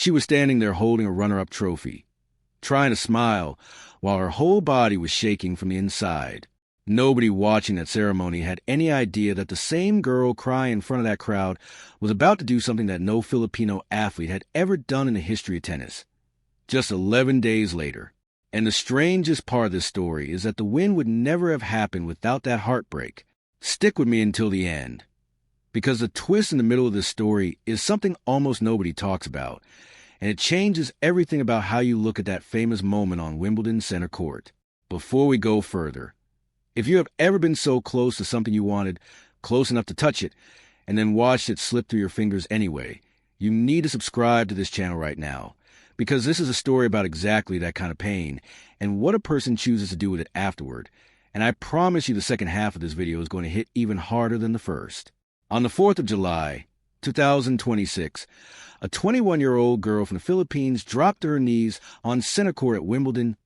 She was standing there holding a runner-up trophy, trying to smile while her whole body was shaking from the inside. Nobody watching that ceremony had any idea that the same girl crying in front of that crowd was about to do something that no Filipino athlete had ever done in the history of tennis. Just 11 days later. And the strangest part of this story is that the win would never have happened without that heartbreak. Stick with me until the end, because the twist in the middle of this story is something almost nobody talks about, and it changes everything about how you look at that famous moment on Wimbledon center court. Before we go further, if you have ever been so close to something you wanted, close enough to touch it, and then watched it slip through your fingers anyway, you need to subscribe to this channel right now, because this is a story about exactly that kind of pain and what a person chooses to do with it afterward. And I promise you the second half of this video is going to hit even harder than the first. On the 4th of July, 2026, a 21-year-old girl from the Philippines dropped to her knees on center court at Wimbledon,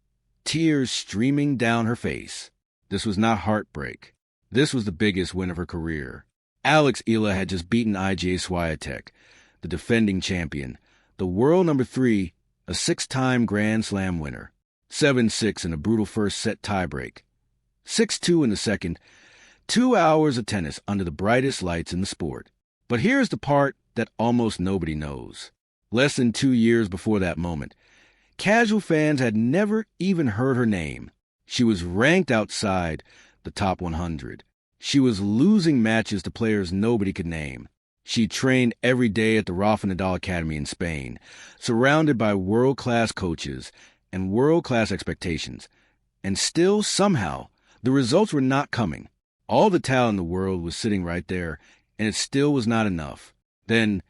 tears streaming down her face. This was not heartbreak. This was the biggest win of her career. Alex Eala had just beaten Iga Swiatek, the defending champion, the world number 3, a 6-time Grand Slam winner, 7-6 in a brutal first set tiebreak, 6-2 in the second, 2 hours of tennis under the brightest lights in the sport. But here's the part that almost nobody knows. Less than 2 years before that moment, casual fans had never even heard her name. She was ranked outside the top 100. She was losing matches to players nobody could name. She trained every day at the Rafa Nadal Academy in Spain, surrounded by world-class coaches and world-class expectations. And still, somehow, the results were not coming. All the talent in the world was sitting right there, and it still was not enough. Then,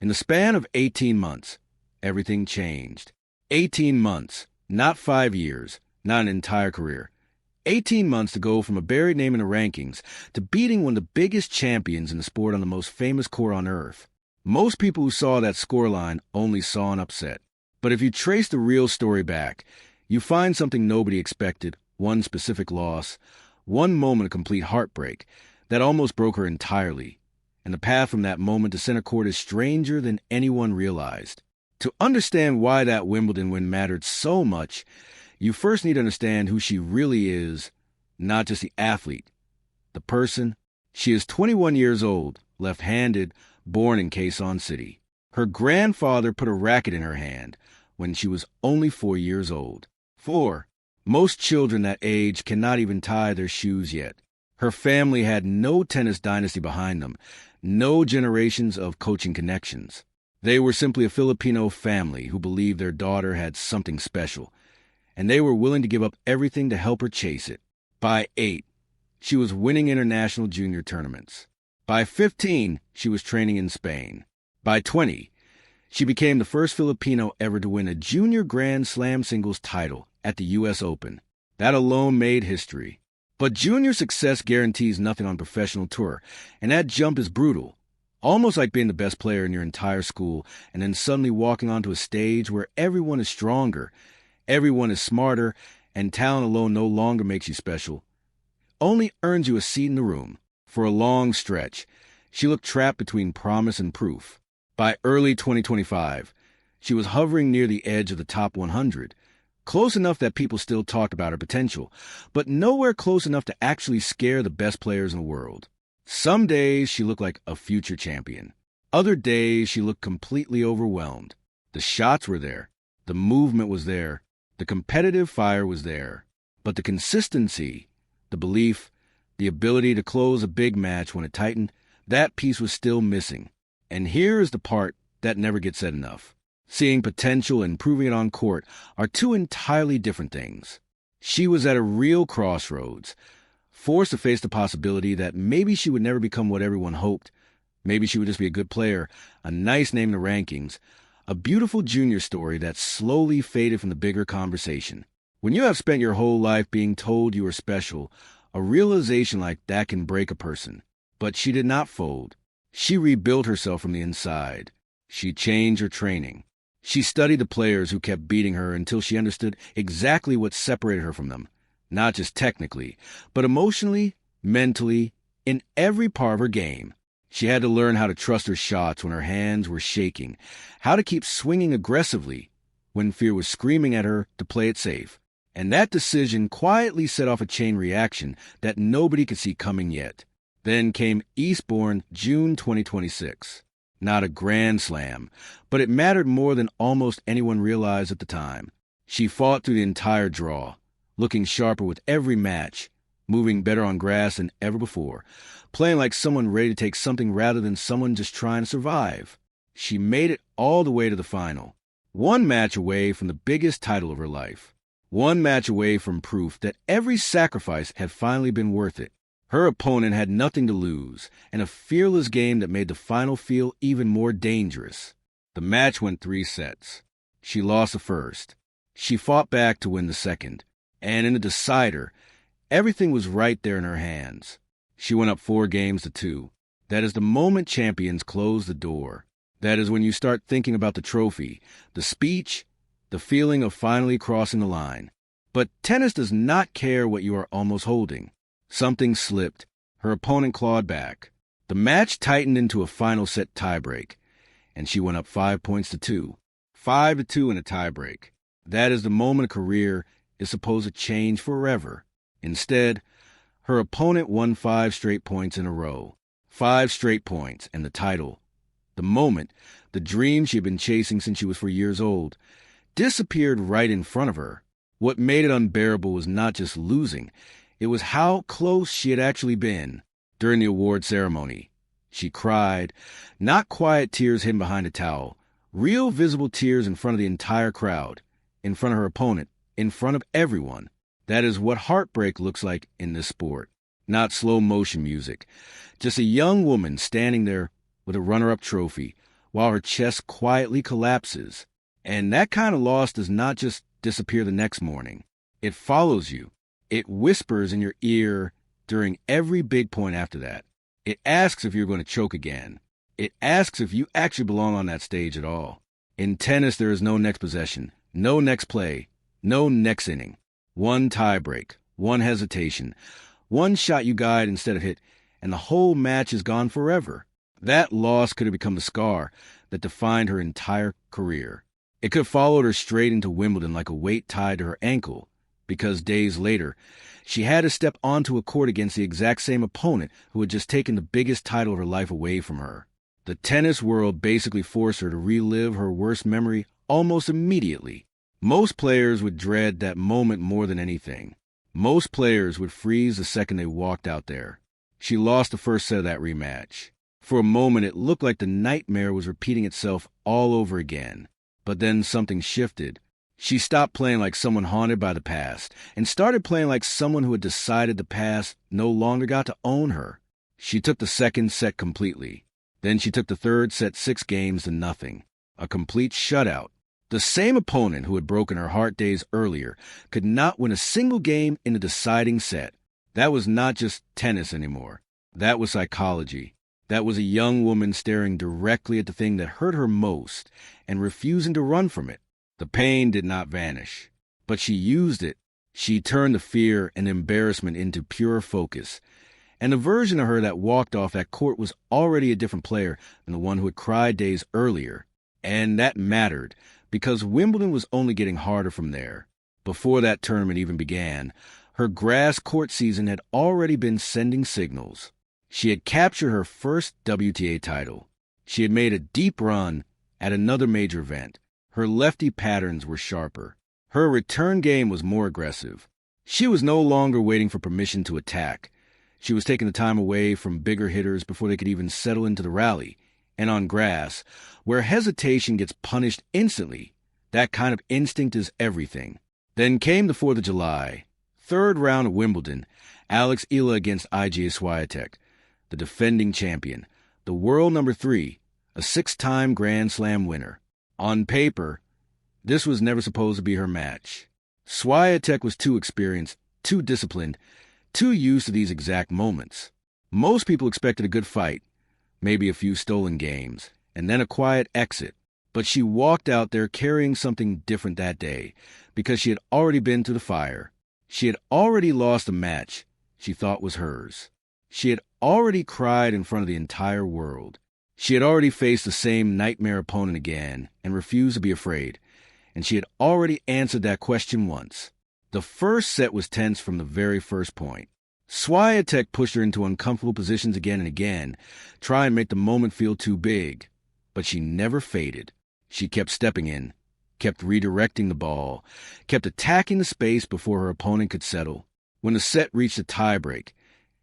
in the span of 18 months, everything changed. 18 months, not 5 years, not an entire career. 18 months to go from a buried name in the rankings to beating one of the biggest champions in the sport on the most famous court on earth. Most people who saw that scoreline only saw an upset. But if you trace the real story back, you find something nobody expected, one specific loss, one moment of complete heartbreak that almost broke her entirely. And the path from that moment to center court is stranger than anyone realized. To understand why that Wimbledon win mattered so much, you first need to understand who she really is, not just the athlete, the person. She is 21 years old, left-handed, born in Quezon City. Her grandfather put a racket in her hand when she was only 4 years old. 4. Most children that age cannot even tie their shoes yet. Her family had no tennis dynasty behind them, no generations of coaching connections. They were simply a Filipino family who believed their daughter had something special, and they were willing to give up everything to help her chase it. By 8, she was winning international junior tournaments. By 15, she was training in Spain. By 20, she became the first Filipino ever to win a junior Grand Slam singles title at the U.S. Open. That alone made history. But junior success guarantees nothing on professional tour, and that jump is brutal. Almost like being the best player in your entire school and then suddenly walking onto a stage where everyone is stronger, everyone is smarter, and talent alone no longer makes you special. Only earns you a seat in the room. For a long stretch, she looked trapped between promise and proof. By early 2025, she was hovering near the edge of the top 100, close enough that people still talked about her potential, but nowhere close enough to actually scare the best players in the world. Some days she looked like a future champion. Other days she looked completely overwhelmed. The shots were there. The movement was there. The competitive fire was there. But the consistency, the belief, the ability to close a big match when it tightened, that piece was still missing. And here is the part that never gets said enough. Seeing potential and proving it on court are two entirely different things. She was at a real crossroads, forced to face the possibility that maybe she would never become what everyone hoped. Maybe she would just be a good player, a nice name in the rankings, a beautiful junior story that slowly faded from the bigger conversation. When you have spent your whole life being told you are special, a realization like that can break a person. But she did not fold. She rebuilt herself from the inside. She changed her training. She studied the players who kept beating her until she understood exactly what separated her from them, not just technically, but emotionally, mentally, in every part of her game. She had to learn how to trust her shots when her hands were shaking, how to keep swinging aggressively when fear was screaming at her to play it safe. And that decision quietly set off a chain reaction that nobody could see coming yet. Then came Eastbourne, June 2026. Not a grand slam, but it mattered more than almost anyone realized at the time. She fought through the entire draw, looking sharper with every match, moving better on grass than ever before, playing like someone ready to take something rather than someone just trying to survive. She made it all the way to the final. One match away from the biggest title of her life. One match away from proof that every sacrifice had finally been worth it. Her opponent had nothing to lose, and a fearless game that made the final feel even more dangerous. The match went 3 sets. She lost the first. She fought back to win the second. And in the decider, everything was right there in her hands. She went up 4-2. That is the moment champions close the door. That is when you start thinking about the trophy, the speech, the feeling of finally crossing the line. But tennis does not care what you are almost holding. Something slipped. Her opponent clawed back. The match tightened into a final set tiebreak, and she went up 5-2. 5-2 in a tiebreak. That is the moment a career is supposed to change forever. Instead, her opponent won 5 straight points in a row. 5 straight points and the title. The moment, the dream she had been chasing since she was 4 years old, disappeared right in front of her. What made it unbearable was not just losing. It was how close she had actually been. During the award ceremony, she cried, not quiet tears hidden behind a towel, real visible tears in front of the entire crowd, in front of her opponent, in front of everyone. That is what heartbreak looks like in this sport. Not slow motion music, just a young woman standing there with a runner-up trophy while her chest quietly collapses. And that kind of loss does not just disappear the next morning. It follows you. It whispers in your ear during every big point after that. It asks if you're going to choke again. It asks if you actually belong on that stage at all. In tennis, there is no next possession, no next play, no next inning. One tiebreak, one hesitation, one shot you guide instead of hit, and the whole match is gone forever. That loss could have become the scar that defined her entire career. It could have followed her straight into Wimbledon like a weight tied to her ankle, because days later, she had to step onto a court against the exact same opponent who had just taken the biggest title of her life away from her. The tennis world basically forced her to relive her worst memory almost immediately. Most players would dread that moment more than anything. Most players would freeze the second they walked out there. She lost the first set of that rematch. For a moment, it looked like the nightmare was repeating itself all over again. But then something shifted. She stopped playing like someone haunted by the past and started playing like someone who had decided the past no longer got to own her. She took the second set completely. Then she took the third set 6-0. A complete shutout. The same opponent who had broken her heart days earlier could not win a single game in a deciding set. That was not just tennis anymore. That was psychology. That was a young woman staring directly at the thing that hurt her most and refusing to run from it. The pain did not vanish, but she used it. She turned the fear and embarrassment into pure focus. And the version of her that walked off that court was already a different player than the one who had cried days earlier. And that mattered, because Wimbledon was only getting harder from there. Before that tournament even began, her grass court season had already been sending signals. She had captured her first WTA title. She had made a deep run at another major event. Her lefty patterns were sharper. Her return game was more aggressive. She was no longer waiting for permission to attack. She was taking the time away from bigger hitters before they could even settle into the rally. And on grass, where hesitation gets punished instantly, that kind of instinct is everything. Then came the 4th of July. Third round of Wimbledon. Alex Eala against Iga Swiatek, the defending champion, the world number 3, a 6-time Grand Slam winner. On paper, this was never supposed to be her match. Swiatek was too experienced, too disciplined, too used to these exact moments. Most people expected a good fight, maybe a few stolen games, and then a quiet exit. But she walked out there carrying something different that day, because she had already been through the fire. She had already lost a match she thought was hers. She had already cried in front of the entire world. She had already faced the same nightmare opponent again and refused to be afraid. And she had already answered that question once. The first set was tense from the very first point. Swiatek pushed her into uncomfortable positions again and again, trying to make the moment feel too big. But she never faded. She kept stepping in, kept redirecting the ball, kept attacking the space before her opponent could settle. When the set reached a tiebreak,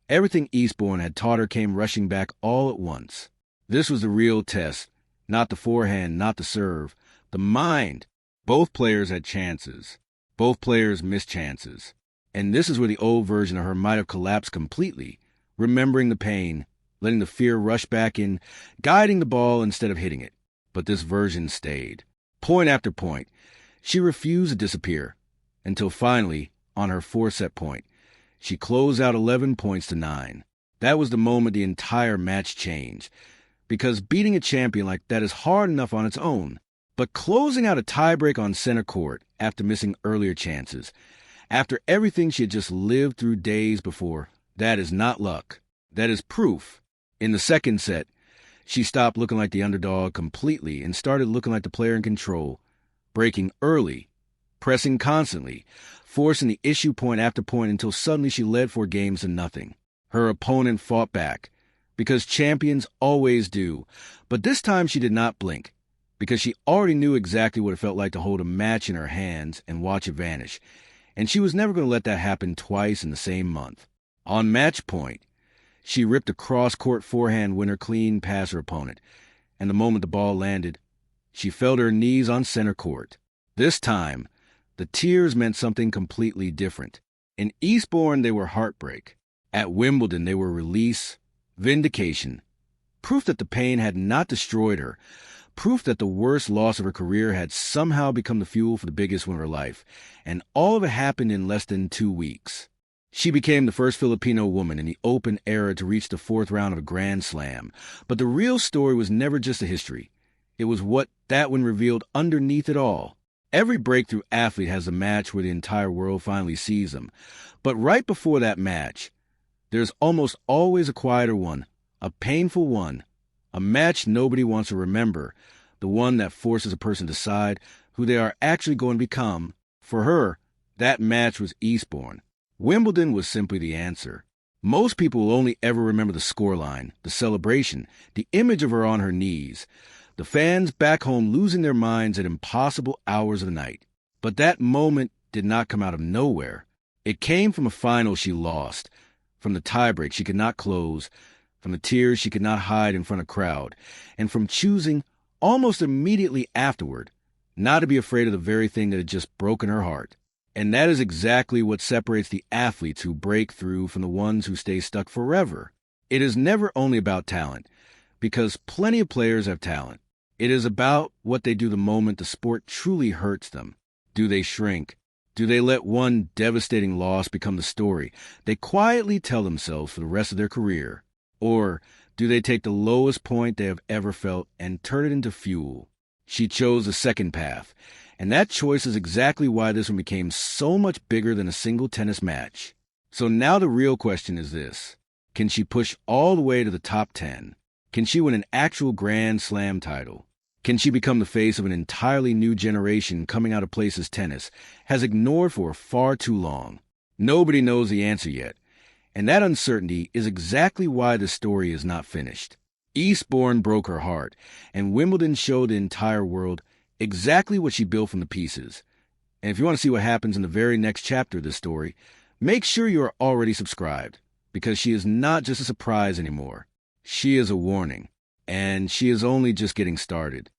everything Eastbourne had taught her came rushing back all at once. This was the real test, not the forehand, not the serve, the mind. Both players had chances. Both players missed chances. And this is where the old version of her might have collapsed completely, remembering the pain, letting the fear rush back in, guiding the ball instead of hitting it. But this version stayed. Point after point, she refused to disappear, until finally, on her 4-set point, she closed out 11 points to 9. That was the moment the entire match changed, because beating a champion like that is hard enough on its own. But closing out a tiebreak on center court after missing earlier chances, after everything she had just lived through days before, that is not luck. That is proof. In the second set, she stopped looking like the underdog completely and started looking like the player in control, breaking early, pressing constantly, forcing the issue point after point until suddenly she led 4 games to nothing. Her opponent fought back, because champions always do, but this time she did not blink, because she already knew exactly what it felt like to hold a match in her hands and watch it vanish, and she was never going to let that happen twice in the same month. On match point, she ripped a cross-court forehand winner clean past her opponent, and the moment the ball landed, she fell to her knees on center court. This time, the tears meant something completely different. In Eastbourne, they were heartbreak. At Wimbledon, they were release, vindication, proof that the pain had not destroyed her, proof that the worst loss of her career had somehow become the fuel for the biggest win of her life, and all of it happened in less than 2 weeks. She became the first Filipino woman in the Open era to reach the 4th round of a Grand Slam, but the real story was never just a history. It was what that win revealed underneath it all. Every breakthrough athlete has a match where the entire world finally sees them, but right before that match, there's almost always a quieter one, a painful one, a match nobody wants to remember, the one that forces a person to decide who they are actually going to become. For her, that match was Eastbourne. Wimbledon was simply the answer. Most people will only ever remember the scoreline, the celebration, the image of her on her knees, the fans back home losing their minds at impossible hours of the night. But that moment did not come out of nowhere. It came from a final she lost, from the tiebreak she could not close, from the tears she could not hide in front of a crowd, and from choosing, almost immediately afterward, not to be afraid of the very thing that had just broken her heart. And that is exactly what separates the athletes who break through from the ones who stay stuck forever. It is never only about talent, because plenty of players have talent. It is about what they do the moment the sport truly hurts them. Do they shrink? Do they let one devastating loss become the story they quietly tell themselves for the rest of their career? Or do they take the lowest point they have ever felt and turn it into fuel? She chose the second path, and that choice is exactly why this one became so much bigger than a single tennis match. So now the real question is this. Can she push all the way to the top 10? Can she win an actual Grand Slam title? Can she become the face of an entirely new generation coming out of places tennis has ignored for far too long? Nobody knows the answer yet, and that uncertainty is exactly why the story is not finished. Eastbourne broke her heart, and Wimbledon showed the entire world exactly what she built from the pieces. And if you want to see what happens in the very next chapter of this story, make sure you are already subscribed, because she is not just a surprise anymore. She is a warning, and she is only just getting started.